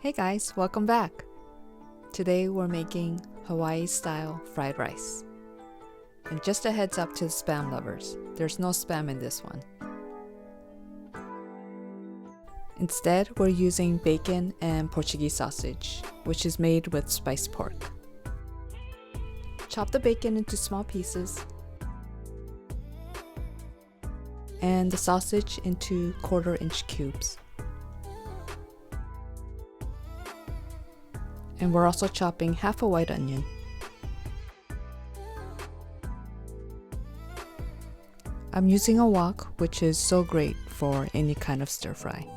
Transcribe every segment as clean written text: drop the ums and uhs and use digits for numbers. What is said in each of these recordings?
Hey guys, welcome back! Today we're making Hawaii-style fried rice. And just a heads up to the spam lovers, there's no spam in this one. Instead, we're using bacon and Portuguese sausage, which is made with spiced pork. Chop the bacon into small pieces and the sausage into 1/4-inch cubes. And we're also chopping half a white onion. I'm using a wok, which is so great for any kind of stir fry.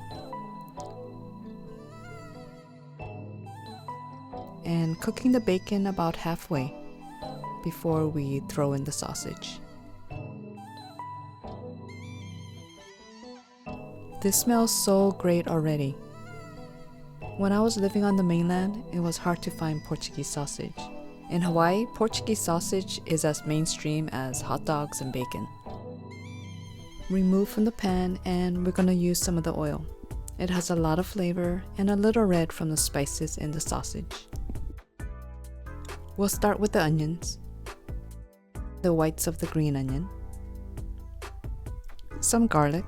And cooking the bacon about halfway before we throw in the sausage. This smells so great already. When I was living on the mainland, it was hard to find Portuguese sausage. In Hawaii, Portuguese sausage is as mainstream as hot dogs and bacon. Remove from the pan, and we're gonna use some of the oil. It has a lot of flavor and a little red from the spices in the sausage. We'll start with the onions, the whites of the green onion, some garlic,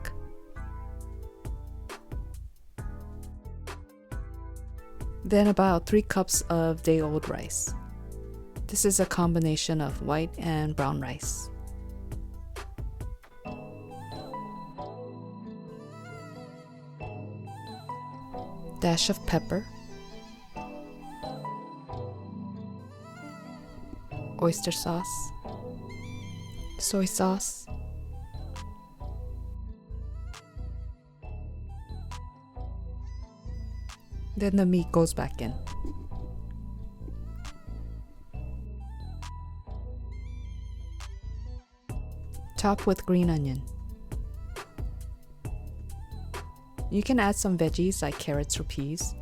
then about 3 cups of day-old rice. This is a combination of white and brown rice. Dash of pepper, oyster sauce, soy sauce, then the meat goes back in. Top with green onion. You can add some veggies like carrots or peas,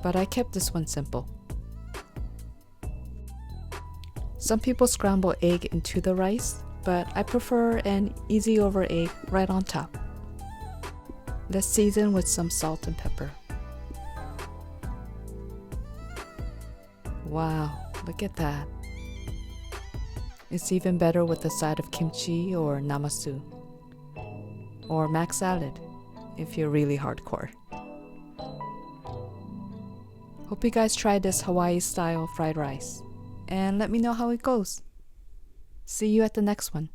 but I kept this one simple. Some people scramble egg into the rice, but I prefer an easy over egg right on top. Let's season with some salt and pepper. Wow, look at that. It's even better with a side of kimchi or namasu, or mac salad if you're really hardcore. Hope you guys try this Hawaii-style fried rice, and let me know how it goes. See you at the next one.